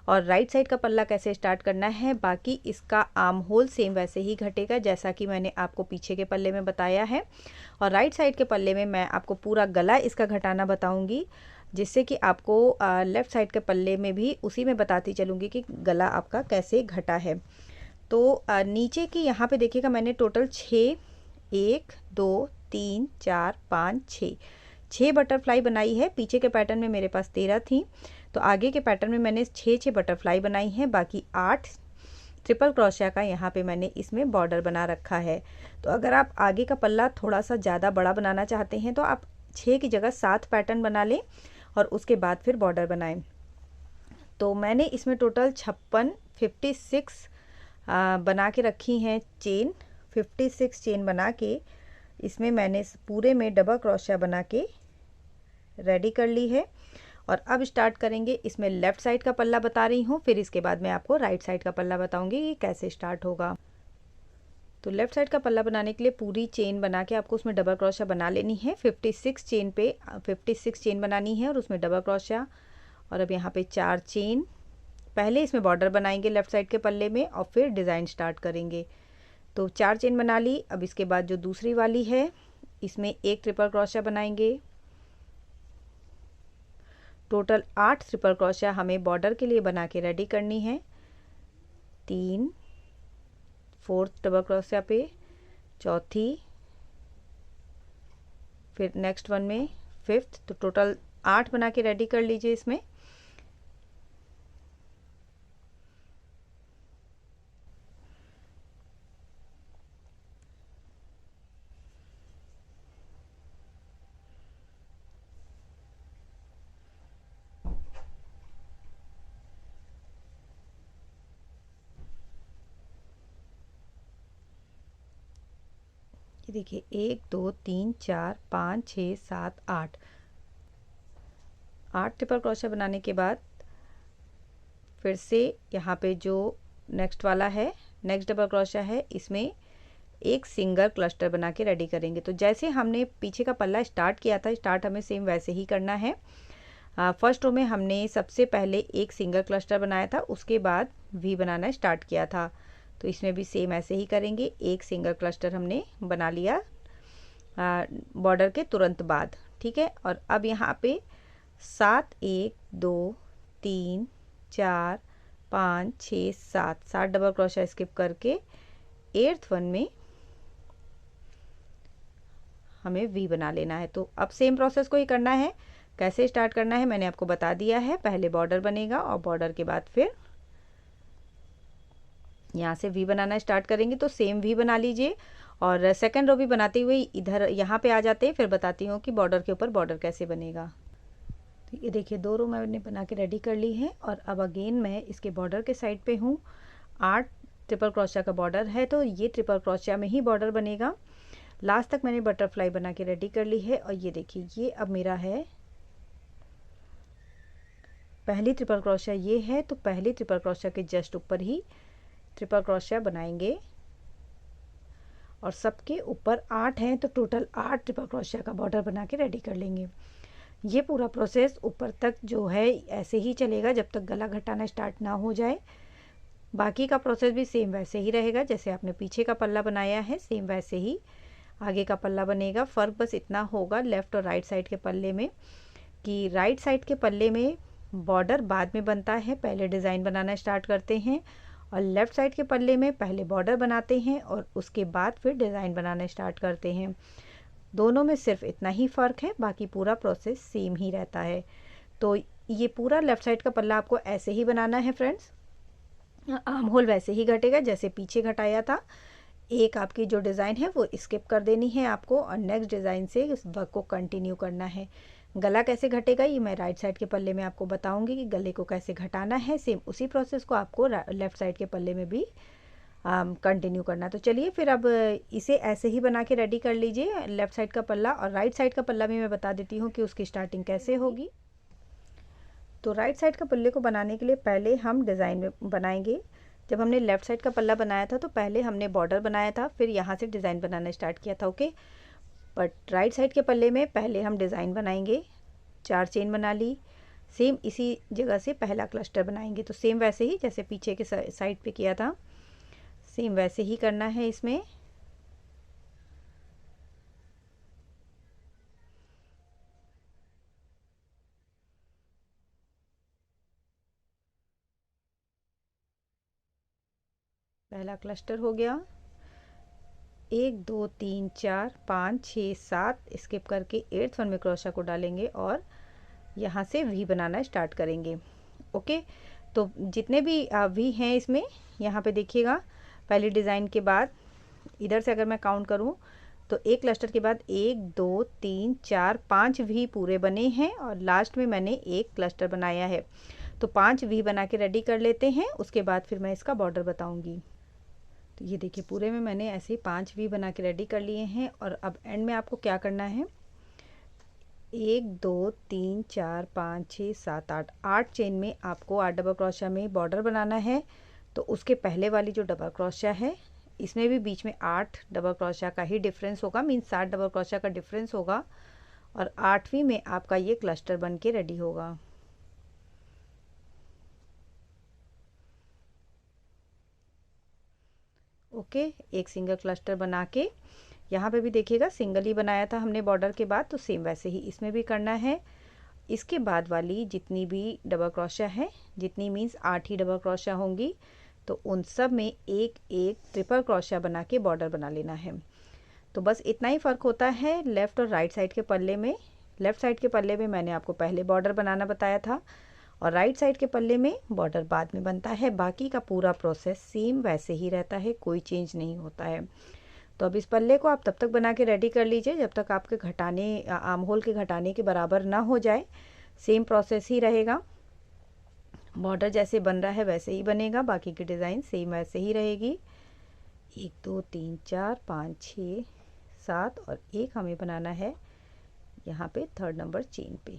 और राइट साइड का पल्ला कैसे स्टार्ट करना है। बाकी इसका आर्म होल सेम वैसे ही घटेगा जैसा कि मैंने आपको पीछे के पल्ले में बताया है। और राइट साइड के पल्ले में मैं आपको पूरा गला इसका घटाना बताऊँगी, जिससे कि आपको लेफ़्ट साइड के पल्ले में भी उसी में बताती चलूँगी कि गला आपका कैसे घटा है। तो नीचे की यहाँ पे देखिएगा मैंने टोटल 6 1 2 3 4 5 6 बटरफ्लाई बनाई है। पीछे के पैटर्न में मेरे पास 13 थी, तो आगे के पैटर्न में मैंने 6 बटरफ्लाई बनाई हैं। बाकी 8 ट्रिपल क्रोशिया का यहाँ पे मैंने इसमें बॉर्डर बना रखा है। तो अगर आप आगे का पल्ला थोड़ा सा ज़्यादा बड़ा बनाना चाहते हैं तो आप 6 की जगह 7 पैटर्न बना लें और उसके बाद फिर बॉर्डर बनाएं। तो मैंने इसमें टोटल 56 बना के रखी हैं चेन। 56 चेन बना के इसमें मैंने पूरे में डबल क्रोशिया बना के रेडी कर ली है। और अब स्टार्ट करेंगे। इसमें लेफ़्ट साइड का पल्ला बता रही हूँ, फिर इसके बाद मैं आपको राइट साइड का पल्ला बताऊँगी कि कैसे स्टार्ट होगा। तो लेफ़्ट साइड का पल्ला बनाने के लिए पूरी चेन बना के आपको उसमें डबल क्रोशिया बना लेनी है। 56 चेन पे 56 चेन बनानी है और उसमें डबल क्रोशिया। और अब यहाँ पे 4 चेन, पहले इसमें बॉर्डर बनाएंगे लेफ़्ट साइड के पल्ले में और फिर डिज़ाइन स्टार्ट करेंगे। तो 4 चेन बना ली। अब इसके बाद जो दूसरी वाली है इसमें एक ट्रिपल क्रोशिया बनाएंगे। टोटल 8 ट्रिपल क्रोशिया हमें बॉर्डर के लिए बना के रेडी करनी है। 3 4th डबल क्रोशिया पे, चौथी, फिर नेक्स्ट वन में 5th। तो टोटल 8 बना के रेडी कर लीजिए इसमें। ये देखिए 1 2 3 4 5 6 7 8 ट्रिपल क्रोशिया बनाने के बाद फिर से यहाँ पे जो नेक्स्ट वाला है, नेक्स्ट डबल क्रोशिया है, इसमें एक सिंगल क्लस्टर बना के रेडी करेंगे। तो जैसे हमने पीछे का पल्ला स्टार्ट किया था, स्टार्ट हमें सेम वैसे ही करना है। फर्स्ट रो में हमने सबसे पहले एक सिंगल क्लस्टर बनाया था, उसके बाद वी बनाना स्टार्ट किया था। तो इसमें भी सेम ऐसे ही करेंगे, एक सिंगल क्लस्टर हमने बना लिया बॉर्डर के तुरंत बाद, ठीक है। और अब यहाँ पे 7 1 2 3 4 5 6 7 डबल क्रोशिया स्किप करके 8th वन में हमें वी बना लेना है। तो अब सेम प्रोसेस को ही करना है। कैसे स्टार्ट करना है मैंने आपको बता दिया है। पहले बॉर्डर बनेगा और बॉर्डर के बाद फिर यहाँ से वी बनाना स्टार्ट करेंगे। तो सेम वी बना लीजिए और सेकंड रो भी बनाते हुए इधर यहाँ पे आ जाते हैं, फिर बताती हूँ कि बॉर्डर के ऊपर बॉर्डर कैसे बनेगा। तो ये देखिए 2 रो मैंने बना के रेडी कर ली है और अब अगेन मैं इसके बॉर्डर के साइड पे हूँ। 8 ट्रिपल क्रोशिया का बॉर्डर है, तो ये ट्रिपल क्रोशिया में ही बॉर्डर बनेगा। लास्ट तक मैंने बटरफ्लाई बना के रेडी कर ली है और ये देखिए ये अब मेरा है पहली ट्रिपल क्रोशिया ये है। तो पहली ट्रिपल क्रोशिया के जस्ट ऊपर ही ट्रिपल क्रोशिया बनाएंगे और सबके ऊपर 8 हैं, तो टोटल 8 ट्रिपल क्रोशिया का बॉर्डर बना के रेडी कर लेंगे। ये पूरा प्रोसेस ऊपर तक जो है ऐसे ही चलेगा जब तक गला घटाना स्टार्ट ना हो जाए। बाकी का प्रोसेस भी सेम वैसे ही रहेगा, जैसे आपने पीछे का पल्ला बनाया है सेम वैसे ही आगे का पल्ला बनेगा। फ़र्क बस इतना होगा लेफ़्ट और राइट साइड के पल्ले में कि राइट साइड के पल्ले में बॉर्डर बाद में बनता है, पहले डिज़ाइन बनाना स्टार्ट करते हैं, और लेफ़्ट साइड के पल्ले में पहले बॉर्डर बनाते हैं और उसके बाद फिर डिज़ाइन बनाना स्टार्ट करते हैं। दोनों में सिर्फ इतना ही फ़र्क है, बाकी पूरा प्रोसेस सेम ही रहता है। तो ये पूरा लेफ़्ट साइड का पल्ला आपको ऐसे ही बनाना है फ्रेंड्स। आर्म होल वैसे ही घटेगा जैसे पीछे घटाया था। एक आपकी जो डिज़ाइन है वो स्किप कर देनी है आपको और नेक्स्ट डिज़ाइन से इस वर्क को कंटिन्यू करना है। गला कैसे घटेगा ये मैं राइट साइड के पल्ले में आपको बताऊंगी कि गले को कैसे घटाना है। सेम उसी प्रोसेस को आपको लेफ़्ट साइड के पल्ले में भी कंटिन्यू करना। तो चलिए फिर अब इसे ऐसे ही बना के रेडी कर लीजिए लेफ़्ट साइड का पल्ला, और राइट साइड का पल्ला भी मैं बता देती हूँ कि उसकी स्टार्टिंग कैसे होगी। तो राइट साइड का पल्ले को बनाने के लिए पहले हम डिज़ाइन में बनाएंगे। जब हमने लेफ़्ट साइड का पल्ला बनाया था तो पहले हमने बॉर्डर बनाया था, फिर यहाँ से डिज़ाइन बनाना स्टार्ट किया था, ओके। बट राइट साइड के पल्ले में पहले हम डिज़ाइन बनाएंगे। 4 चेन बना ली, सेम इसी जगह से पहला क्लस्टर बनाएंगे। तो सेम वैसे ही जैसे पीछे के साइड पे किया था सेम वैसे ही करना है इसमें। पहला क्लस्टर हो गया, 1 2 3 4 5 6 7 स्किप करके 8th वन में क्रोशिया को डालेंगे और यहाँ से वी बनाना स्टार्ट करेंगे, ओके। तो जितने भी वी हैं इसमें यहाँ पे देखिएगा पहली डिज़ाइन के बाद इधर से अगर मैं काउंट करूँ तो एक क्लस्टर के बाद 1 2 3 4 5 वी पूरे बने हैं और लास्ट में मैंने एक क्लस्टर बनाया है। तो 5 वी बना के रेडी कर लेते हैं, उसके बाद फिर मैं इसका बॉर्डर बताऊंगी। तो ये देखिए पूरे में मैंने ऐसे ही 5 वी बना के रेडी कर लिए हैं। और अब एंड में आपको क्या करना है, 1 2 3 4 5 6 7 8 चेन में आपको 8 डबल क्रोशिया में बॉर्डर बनाना है। तो उसके पहले वाली जो डबल क्रोशिया है इसमें भी बीच में 8 डबल क्रोशिया का ही डिफरेंस होगा, मीन्स 7 डबल क्रोशिया का डिफरेंस होगा और 8वीं में आपका ये क्लस्टर बन के रेडी होगा। ओके, एक सिंगल क्लस्टर बना के यहाँ पे भी देखिएगा सिंगल ही बनाया था हमने बॉर्डर के बाद, तो सेम वैसे ही इसमें भी करना है। इसके बाद वाली जितनी भी डबल क्रोशिया है, जितनी मीन्स 8 ही डबल क्रोशिया होंगी, तो उन सब में एक एक ट्रिपल क्रोशिया बना के बॉर्डर बना लेना है। तो बस इतना ही फ़र्क होता है लेफ़्ट और राइट साइड के पल्ले में। लेफ़्ट साइड के पल्ले में मैंने आपको पहले बॉर्डर बनाना बताया था और राइट साइड के पल्ले में बॉर्डर बाद में बनता है। बाकी का पूरा प्रोसेस सेम वैसे ही रहता है, कोई चेंज नहीं होता है। तो अब इस पल्ले को आप तब तक बना के रेडी कर लीजिए जब तक आपके घटाने आर्म होल के घटाने के बराबर ना हो जाए। सेम प्रोसेस ही रहेगा, बॉर्डर जैसे बन रहा है वैसे ही बनेगा, बाकी की डिज़ाइन सेम वैसे ही रहेगी। 1 2 3 4 5 6 साथ, और एक हमें बनाना है यहाँ पे 3rd नंबर चेन पे।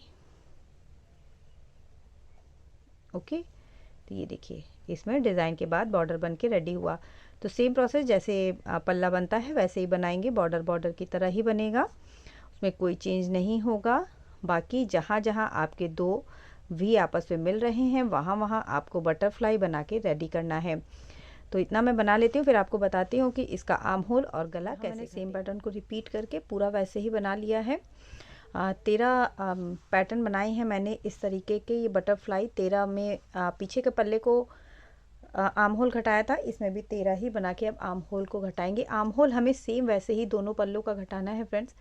ओके, तो ये देखिए इसमें डिज़ाइन के बाद बॉर्डर बन के रेडी हुआ। तो सेम प्रोसेस जैसे पल्ला बनता है वैसे ही बनाएंगे, बॉर्डर बॉर्डर की तरह ही बनेगा, उसमें कोई चेंज नहीं होगा। बाकी जहाँ जहाँ आपके दो वी आपस में मिल रहे हैं वहाँ वहाँ आपको बटरफ्लाई बना के रेडी करना है। तो इतना मैं बना लेती हूँ, फिर आपको बताती हूँ कि इसका आर्म होल और गला कैसे। मैंने सेम पैटर्न को रिपीट करके पूरा वैसे ही बना लिया है। 13 पैटर्न बनाए हैं मैंने इस तरीके के। ये बटरफ्लाई 13 में पीछे के पल्ले को आर्म होल घटाया था, इसमें भी 13 ही बना के अब आर्म होल को घटाएंगे। आर्म होल हमें सेम वैसे ही दोनों पल्लों का घटाना है फ्रेंड्स,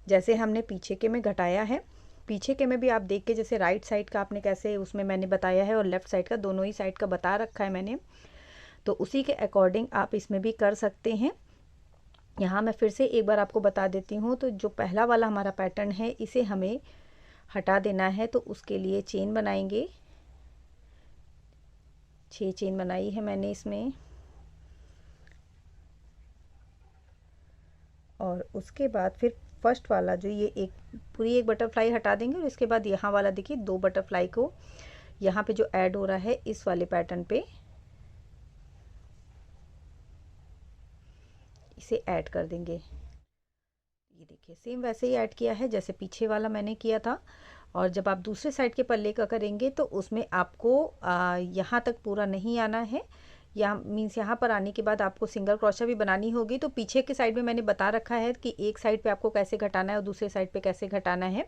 जैसे हमने पीछे के में घटाया है। पीछे के में भी आप देख के जैसे राइट साइड का आपने कैसे उसमें मैंने बताया है और लेफ़्ट साइड का, दोनों ही साइड का बता रखा है मैंने, तो उसी के अकॉर्डिंग आप इसमें भी कर सकते हैं। यहाँ मैं फिर से एक बार आपको बता देती हूँ। तो जो पहला वाला हमारा पैटर्न है इसे हमें हटा देना है, तो उसके लिए चेन बनाएंगे। 6 चेन बनाई है मैंने इसमें, और उसके बाद फिर फर्स्ट वाला जो ये पूरी एक बटरफ्लाई हटा देंगे, और इसके बाद यहाँ वाला देखिए 2 बटरफ्लाई को यहाँ पे जो ऐड हो रहा है इस वाले पैटर्न पे इसे ऐड कर देंगे। ये देखिए सेम वैसे ही ऐड किया है जैसे पीछे वाला मैंने किया था। और जब आप दूसरे साइड के पल्ले का करेंगे तो उसमें आपको यहाँ तक पूरा नहीं आना है, यहाँ मीन्स यहाँ पर आने के बाद आपको सिंगल क्रोशा भी बनानी होगी। तो पीछे के साइड में मैंने बता रखा है कि एक साइड पे आपको कैसे घटाना है और दूसरे साइड पे कैसे घटाना है।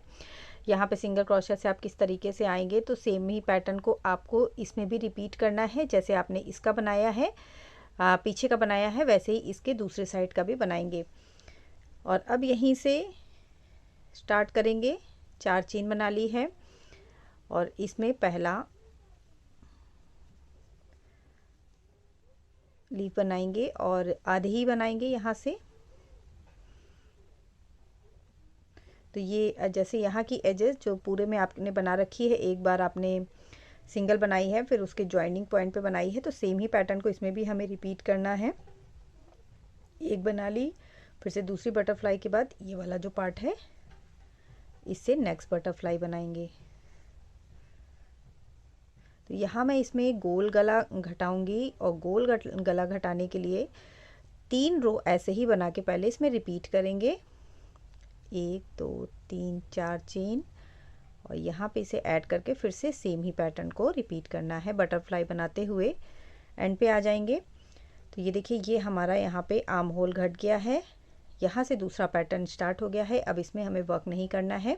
यहाँ पे सिंगल क्रोशा से आप किस तरीके से आएंगे, तो सेम ही पैटर्न को आपको इसमें भी रिपीट करना है। जैसे आपने इसका बनाया है, पीछे का बनाया है, वैसे ही इसके दूसरे साइड का भी बनाएंगे। और अब यहीं से स्टार्ट करेंगे। 4 चेन बना ली है और इसमें पहला लीफ बनाएंगे और आधे ही बनाएंगे यहाँ से। तो ये जैसे यहाँ की एजेस जो पूरे में आपने बना रखी है, एक बार आपने सिंगल बनाई है फिर उसके ज्वाइनिंग पॉइंट पे बनाई है, तो सेम ही पैटर्न को इसमें भी हमें रिपीट करना है। एक बना ली, फिर से दूसरी बटरफ्लाई के बाद ये वाला जो पार्ट है इससे नेक्स्ट बटरफ्लाई बनाएंगे। तो यहाँ मैं इसमें गोल गला घटाऊंगी, और गोल गला घटाने के लिए 3 रो ऐसे ही बना के पहले इसमें रिपीट करेंगे। 1 2 3 4 चेन, और यहाँ पे इसे ऐड करके फिर से सेम ही पैटर्न को रिपीट करना है। बटरफ्लाई बनाते हुए एंड पे आ जाएंगे। तो ये देखिए ये हमारा यहाँ पे आर्म होल घट गया है, यहाँ से दूसरा पैटर्न स्टार्ट हो गया है। अब इसमें हमें वर्क नहीं करना है,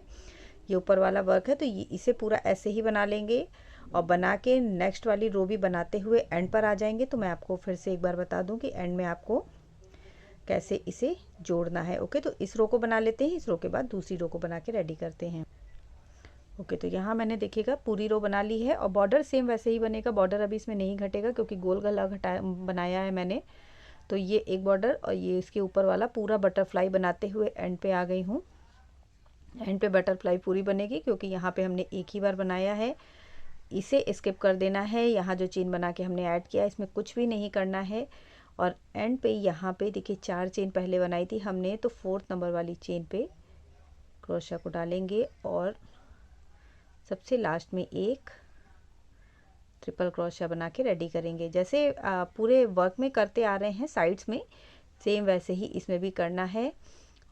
ये ऊपर वाला वर्क है, तो ये इसे पूरा ऐसे ही बना लेंगे और बना के नेक्स्ट वाली रो भी बनाते हुए एंड पर आ जाएंगे। तो मैं आपको फिर से एक बार बता दूं कि एंड में आपको कैसे इसे जोड़ना है। ओके, तो इस रो को बना लेते हैं, इस रो के बाद दूसरी रो को बना के रेडी करते हैं। ओके, तो यहाँ मैंने देखिएगा पूरी रो बना ली है और बॉर्डर सेम वैसे ही बनेगा। बॉर्डर अभी इसमें नहीं घटेगा क्योंकि गोल गला बनाया है मैंने। तो ये एक बॉर्डर और ये इसके ऊपर वाला पूरा बटरफ्लाई बनाते हुए एंड पे आ गई हूँ। एंड पे बटरफ्लाई पूरी बनेगी क्योंकि यहाँ पे हमने एक ही बार बनाया है, इसे स्किप कर देना है। यहाँ जो चेन बना के हमने ऐड किया इसमें कुछ भी नहीं करना है। और एंड पे यहाँ पे देखिए 4 चेन पहले बनाई थी हमने, तो 4th नंबर वाली चेन पे क्रोशा को डालेंगे और सबसे लास्ट में एक ट्रिपल क्रोशा बना के रेडी करेंगे। जैसे पूरे वर्क में करते आ रहे हैं साइड्स में, सेम वैसे ही इसमें भी करना है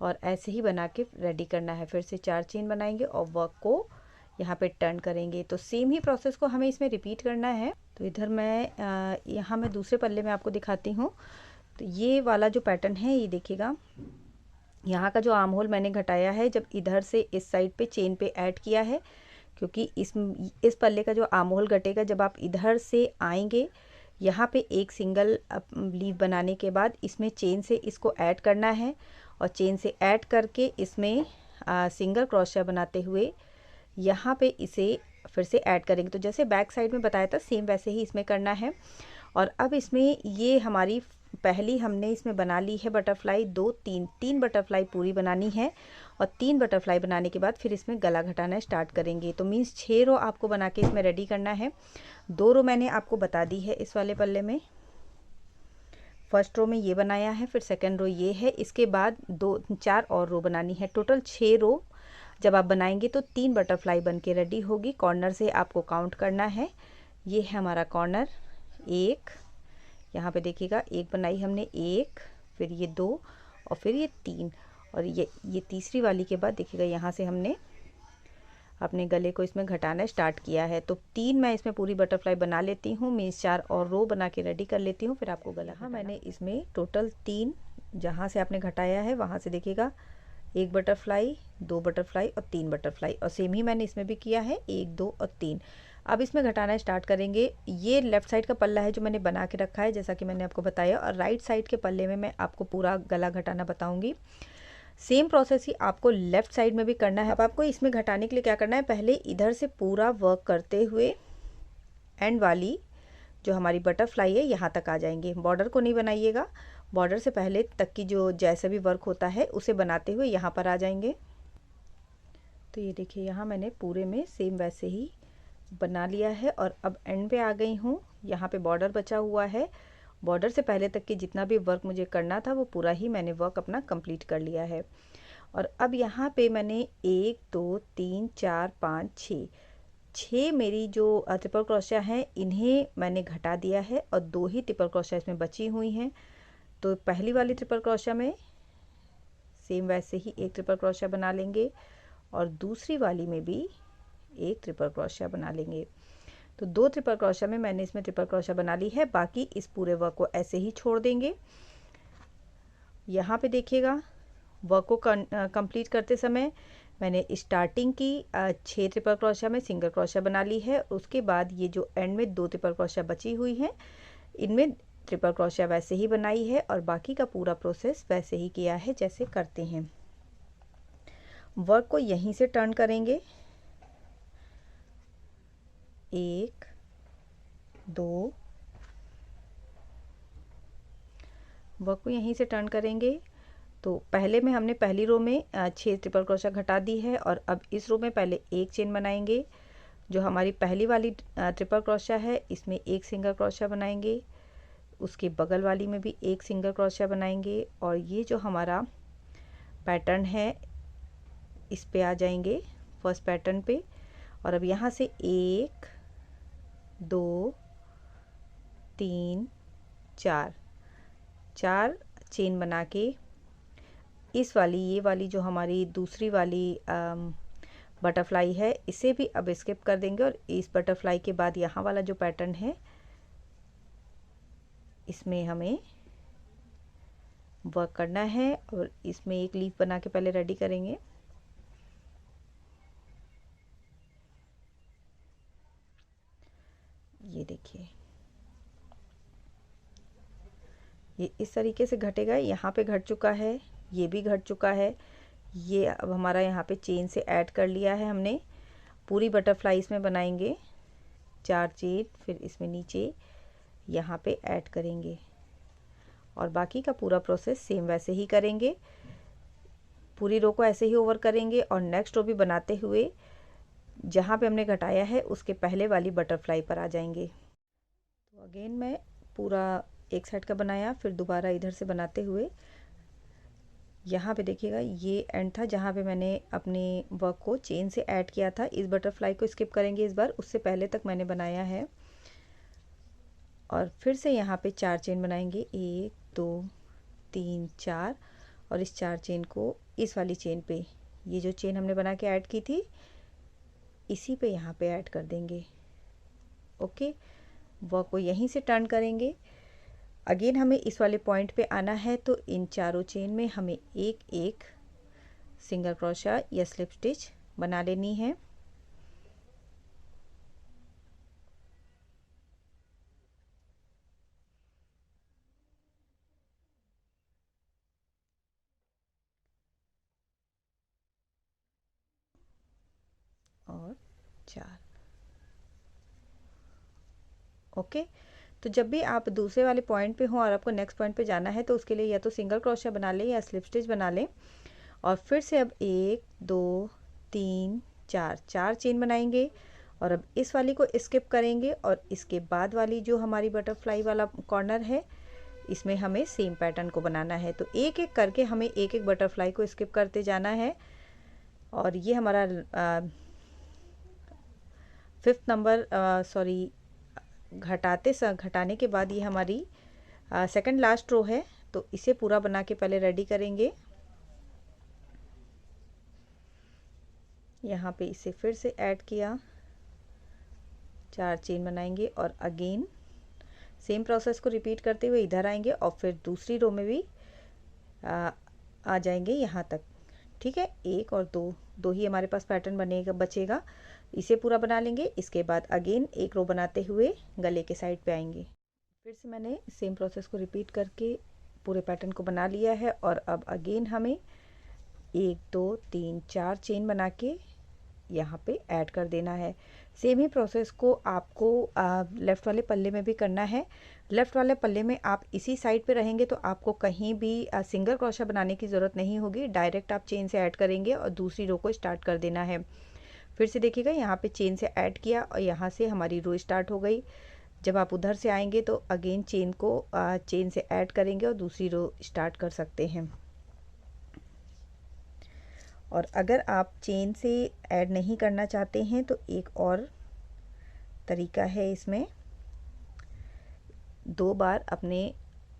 और ऐसे ही बना के रेडी करना है। फिर से 4 चेन बनाएंगे और वर्क को यहाँ पे टर्न करेंगे। तो सेम ही प्रोसेस को हमें इसमें रिपीट करना है। तो इधर मैं यहाँ मैं दूसरे पल्ले में आपको दिखाती हूँ। तो ये वाला जो पैटर्न है ये देखिएगा, यहाँ का जो आर्म होल मैंने घटाया है जब इधर से इस साइड पे चेन पे ऐड किया है, क्योंकि इस पल्ले का जो आर्म होल घटेगा जब आप इधर से आएंगे, यहाँ पे एक सिंगल लीफ बनाने के बाद इसमें चेन से इसको ऐड करना है और चेन से ऐड करके इसमें सिंगल क्रोशा बनाते हुए यहाँ पे इसे फिर से ऐड करेंगे। तो जैसे बैक साइड में बताया था सेम वैसे ही इसमें करना है। और अब इसमें ये हमारी पहली हमने इसमें बना ली है बटरफ्लाई, 2 3 बटरफ्लाई पूरी बनानी है और 3 बटरफ्लाई बनाने के बाद फिर इसमें गला घटाना स्टार्ट करेंगे। तो मीन्स 6 रो आपको बना के इसमें रेडी करना है। 2 रो मैंने आपको बता दी है इस वाले पल्ले में। फर्स्ट रो में ये बनाया है, फिर सेकंड रो ये है, इसके बाद 4 और रो बनानी है। टोटल 6 रो जब आप बनाएंगे तो 3 बटरफ्लाई बन के रेडी होगी। कॉर्नर से आपको काउंट करना है। ये है हमारा कॉर्नर, एक, यहाँ पे देखिएगा एक बनाई हमने, एक, फिर ये 2 और फिर ये 3, और ये तीसरी वाली के बाद देखिएगा यहाँ से हमने अपने गले को इसमें घटाना स्टार्ट किया है। तो 3 मैं इसमें पूरी बटरफ्लाई बना लेती हूँ, मीन्स 4 और रो बना के रेडी कर लेती हूँ, फिर आपको गला। हाँ, मैंने इसमें टोटल 3, जहाँ से आपने घटाया है वहाँ से देखिएगा 1 बटरफ्लाई, 2 बटरफ्लाई और 3 बटरफ्लाई, और सेम ही मैंने इसमें भी किया है 1, 2 और 3। अब इसमें घटाना स्टार्ट करेंगे। ये लेफ़्ट साइड का पल्ला है जो मैंने बना के रखा है, जैसा कि मैंने आपको बताया, और राइट साइड के पल्ले में मैं आपको पूरा गला घटाना बताऊंगी। सेम प्रोसेस ही आपको लेफ़्ट साइड में भी करना है। अब आपको इसमें घटाने के लिए क्या करना है, पहले इधर से पूरा वर्क करते हुए एंड वाली जो हमारी बटरफ्लाई है यहाँ तक आ जाएंगे। बॉर्डर को नहीं बनाइएगा, बॉर्डर से पहले तक की जो जैसा भी वर्क होता है उसे बनाते हुए यहाँ पर आ जाएंगे। तो ये देखिए यहाँ मैंने पूरे में सेम वैसे ही बना लिया है, और अब एंड पे आ गई हूँ। यहाँ पे बॉर्डर बचा हुआ है, बॉर्डर से पहले तक की जितना भी वर्क मुझे करना था वो पूरा ही मैंने वर्क अपना कंप्लीट कर लिया है। और अब यहाँ पे मैंने 1, 2, 3, 4, 5, 6 मेरी जो ट्रिपल क्रोशिया हैं इन्हें मैंने घटा दिया है, और 2 ही ट्रिपल क्रोशिया इसमें बची हुई हैं। तो पहली वाली ट्रिपल क्रोशिया में सेम वैसे ही एक ट्रिपल क्रोशिया बना लेंगे, और दूसरी वाली में भी एक ट्रिपल क्रोशिया बना लेंगे। तो 2 ट्रिपल क्रोशिया में मैंने इसमें ट्रिपल क्रोशिया बना ली है, बाकी इस पूरे वर्क को ऐसे ही छोड़ देंगे। यहाँ पे देखिएगा वर्क को कंप्लीट करते समय मैंने स्टार्टिंग की 6 ट्रिपल क्रोशिया में सिंगल क्रोशिया बना ली है। उसके बाद ये जो एंड में 2 ट्रिपल क्रोशिया बची हुई हैं इनमें ट्रिपल क्रोशिया वैसे ही बनाई है, और बाकी का पूरा प्रोसेस वैसे ही किया है जैसे करते हैं। वर्क को यहीं से टर्न करेंगे, 1, 2, वर्क को यहीं से टर्न करेंगे। तो पहले में हमने पहली रो में 6 ट्रिपल क्रोशिया घटा दी है, और अब इस रो में पहले एक चेन बनाएंगे। जो हमारी पहली वाली ट्रिपल क्रोशिया है इसमें एक सिंगल क्रोशिया बनाएंगे, उसके बगल वाली में भी एक सिंगल क्रोशिया बनाएंगे, और ये जो हमारा पैटर्न है इस पे आ जाएंगे फर्स्ट पैटर्न पे। और अब यहाँ से 1, 2, 3, 4 चेन बना के इस वाली ये वाली जो हमारी दूसरी वाली बटरफ्लाई है इसे भी अब स्किप कर देंगे, और इस बटरफ्लाई के बाद यहाँ वाला जो पैटर्न है इसमें हमें वर्क करना है, और इसमें एक लीफ बना के पहले रेडी करेंगे। ये देखिए ये इस तरीके से घटेगा। यहाँ पे घट चुका है, ये भी घट चुका है। ये अब हमारा यहाँ पे चेन से ऐड कर लिया है हमने। पूरी बटरफ्लाई इसमें बनाएंगे 4 चेन, फिर इसमें नीचे यहाँ पे ऐड करेंगे, और बाकी का पूरा प्रोसेस सेम वैसे ही करेंगे। पूरी रो को ऐसे ही ओवर करेंगे, और नेक्स्ट रो भी बनाते हुए जहाँ पे हमने घटाया है उसके पहले वाली बटरफ्लाई पर आ जाएंगे। तो अगेन मैं पूरा एक साइड का बनाया, फिर दोबारा इधर से बनाते हुए यहाँ पे देखिएगा ये एंड था जहाँ पे मैंने अपने वर्क को चेन से ऐड किया था। इस बटरफ्लाई को स्किप करेंगे इस बार, उससे पहले तक मैंने बनाया है। और फिर से यहाँ पे 4 चेन बनाएंगे, 1, 2, 3, 4, और इस 4 चेन को इस वाली चेन पे, ये जो चेन हमने बना के ऐड की थी इसी पे यहाँ पे ऐड कर देंगे। ओके, वर्क को यहीं से टर्न करेंगे। अगेन हमें इस वाले पॉइंट पे आना है, तो इन चारों चेन में हमें एक एक सिंगल क्रोशिया या स्लिप स्टिच बना लेनी है। और 4। ओके, तो जब भी आप दूसरे वाले पॉइंट पे हो और आपको नेक्स्ट पॉइंट पे जाना है तो उसके लिए या तो सिंगल क्रोशिया बना लें या स्लिप स्टिच बना लें। और फिर से अब 1, 2, 3, 4 चेन बनाएंगे, और अब इस वाली को स्किप करेंगे, और इसके बाद वाली जो हमारी बटरफ्लाई वाला कॉर्नर है इसमें हमें सेम पैटर्न को बनाना है। तो एक एक करके हमें एक एक बटरफ्लाई को स्किप करते जाना है। और ये हमारा 5th नंबर घटाने के बाद ये हमारी सेकंड लास्ट रो है। तो इसे पूरा बना के पहले रेडी करेंगे। यहाँ पे इसे फिर से ऐड किया, 4 चेन बनाएंगे और अगेन सेम प्रोसेस को रिपीट करते हुए इधर आएंगे और फिर दूसरी रो में भी आ जाएंगे यहाँ तक। ठीक है, 1 और 2 ही हमारे पास पैटर्न बचेगा। इसे पूरा बना लेंगे। इसके बाद अगेन एक रो बनाते हुए गले के साइड पे आएंगे। फिर से मैंने सेम प्रोसेस को रिपीट करके पूरे पैटर्न को बना लिया है। और अब अगेन हमें 1 2 3 4 चेन बना के यहाँ पे ऐड कर देना है। सेम ही प्रोसेस को आपको लेफ़्ट वाले पल्ले में भी करना है। लेफ़्ट वाले पल्ले में आप इसी साइड पे रहेंगे तो आपको कहीं भी सिंगल क्रोशा बनाने की ज़रूरत नहीं होगी। डायरेक्ट आप चेन से ऐड करेंगे और दूसरी रो को स्टार्ट कर देना है। फिर से देखिएगा, यहाँ पे चेन से ऐड किया और यहाँ से हमारी रो स्टार्ट हो गई। जब आप उधर से आएंगे तो अगेन चेन से ऐड करेंगे और दूसरी रो स्टार्ट कर सकते हैं। और अगर आप चेन से ऐड नहीं करना चाहते हैं तो एक और तरीका है, इसमें 2 बार अपने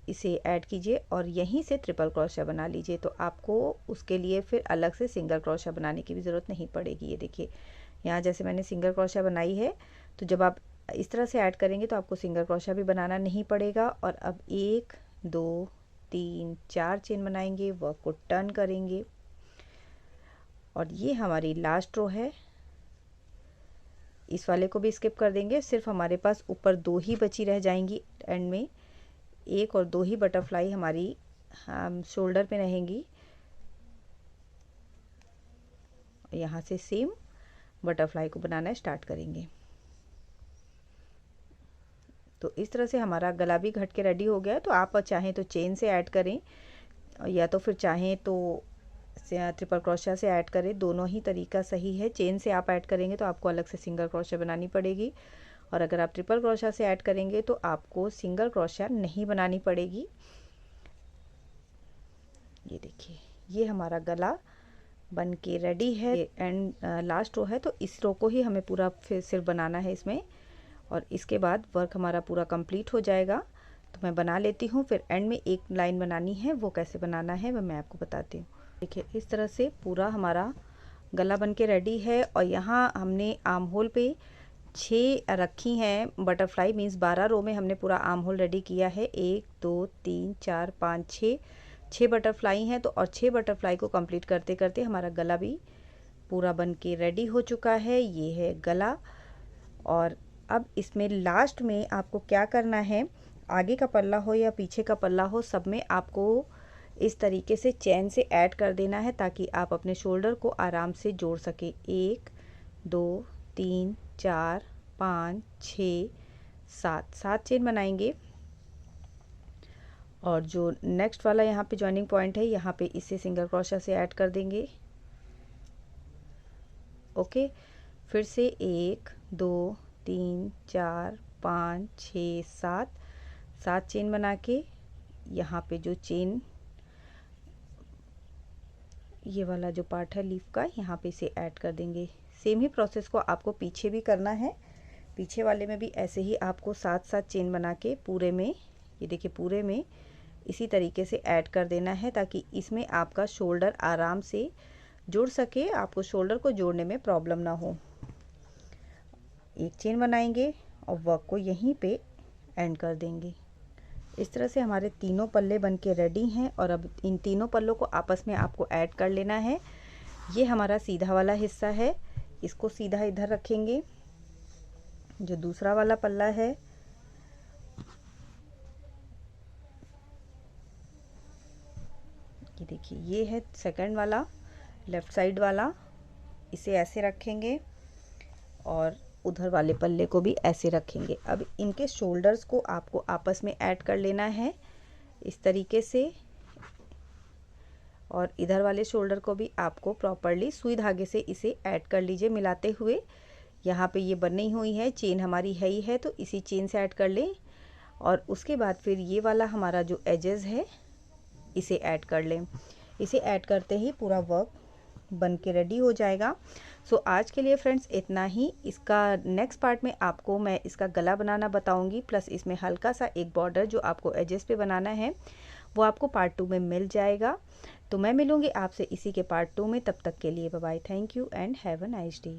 इसे ऐड कीजिए और यहीं से ट्रिपल क्रोशा बना लीजिए। तो आपको उसके लिए फिर अलग से सिंगल क्रोशा बनाने की भी ज़रूरत नहीं पड़ेगी। ये देखिए, यहाँ जैसे मैंने सिंगल क्रोशा बनाई है, तो जब आप इस तरह से ऐड करेंगे तो आपको सिंगल क्रोशा भी बनाना नहीं पड़ेगा। और अब 1 2 3 4 चेन बनाएंगे, वर्क को टर्न करेंगे और ये हमारी लास्ट रो है। इस वाले को भी स्किप कर देंगे। सिर्फ हमारे पास ऊपर 2 ही बची रह जाएंगी। एंड में 1 और 2 ही बटरफ्लाई हमारी शोल्डर पे रहेंगी। यहाँ से सेम बटरफ्लाई को बनाना स्टार्ट करेंगे। तो इस तरह से हमारा गला भी घट के रेडी हो गया है। तो आप चाहें तो चेन से ऐड करें या तो फिर चाहें तो ट्रिपल क्रोशा से ऐड करें। दोनों ही तरीका सही है। चेन से आप ऐड करेंगे तो आपको अलग से सिंगल क्रोशा बनानी पड़ेगी और अगर आप ट्रिपल क्रोशा से ऐड करेंगे तो आपको सिंगल क्रोशा नहीं बनानी पड़ेगी। ये देखिए, ये हमारा गला बन के रेडी है। एंड लास्ट रो है तो इस रो को ही हमें पूरा फिर सिर्फ बनाना है इसमें और इसके बाद वर्क हमारा पूरा कंप्लीट हो जाएगा। तो मैं बना लेती हूँ, फिर एंड में एक लाइन बनानी है, वो कैसे बनाना है वो मैं आपको बताती हूँ। देखिए, इस तरह से पूरा हमारा गला बन के रेडी है और यहाँ हमने आर्म होल पे 6 रखी हैं बटरफ्लाई, मीन्स 12 रो में हमने पूरा आर्म होल रेडी किया है। 1 2 3 4 5 6 बटरफ्लाई हैं। तो और 6 बटरफ्लाई को कंप्लीट करते करते हमारा गला भी पूरा बन के रेडी हो चुका है। ये है गला। और अब इसमें लास्ट में आपको क्या करना है, आगे का पल्ला हो या पीछे का पल्ला हो, सब में आपको इस तरीके से चेन से ऐड कर देना है ताकि आप अपने शोल्डर को आराम से जोड़ सके। 1 2 3 4 5 6 7 चेन बनाएंगे और जो नेक्स्ट वाला यहाँ पे जॉइनिंग पॉइंट है, यहाँ पे इसे सिंगल क्रोशा से ऐड कर देंगे। ओके, फिर से 1 2 3 4 5 6 7 चेन बना के यहाँ पे जो चेन, ये वाला जो पार्ट है लीफ का, यहाँ पे इसे ऐड कर देंगे। सेम ही प्रोसेस को आपको पीछे भी करना है। पीछे वाले में भी ऐसे ही आपको 7 चेन बना के पूरे में, ये देखिए पूरे में इसी तरीके से ऐड कर देना है ताकि इसमें आपका शोल्डर आराम से जुड़ सके, आपको शोल्डर को जोड़ने में प्रॉब्लम ना हो। एक चेन बनाएंगे और वर्क को यहीं पे एंड कर देंगे। इस तरह से हमारे तीनों पल्ले बन के रेडी हैं और अब इन तीनों पल्लों को आपस में आपको ऐड कर लेना है। ये हमारा सीधा वाला हिस्सा है, इसको सीधा इधर रखेंगे। जो दूसरा वाला पल्ला है, ये देखिए, ये है सेकंड वाला, लेफ्ट साइड वाला, इसे ऐसे रखेंगे और उधर वाले पल्ले को भी ऐसे रखेंगे। अब इनके शोल्डर्स को आपको आपस में ऐड कर लेना है इस तरीके से और इधर वाले शोल्डर को भी आपको प्रॉपरली सुई धागे से इसे ऐड कर लीजिए मिलाते हुए। यहाँ पे ये बनी हुई है, चेन हमारी है ही है तो इसी चेन से ऐड कर लें और उसके बाद फिर ये वाला हमारा जो एजेस है इसे ऐड कर लें। इसे ऐड करते ही पूरा वर्क बन के रेडी हो जाएगा। सो आज के लिए फ्रेंड्स इतना ही। इसका नेक्स्ट पार्ट में आपको मैं इसका गला बनाना बताऊंगी, प्लस इसमें हल्का सा एक बॉर्डर जो आपको एजेस पे बनाना है वो आपको पार्ट 2 में मिल जाएगा। तो मैं मिलूंगी आपसे इसी के पार्ट 2 में। तब तक के लिए bye bye, thank you and have a nice day.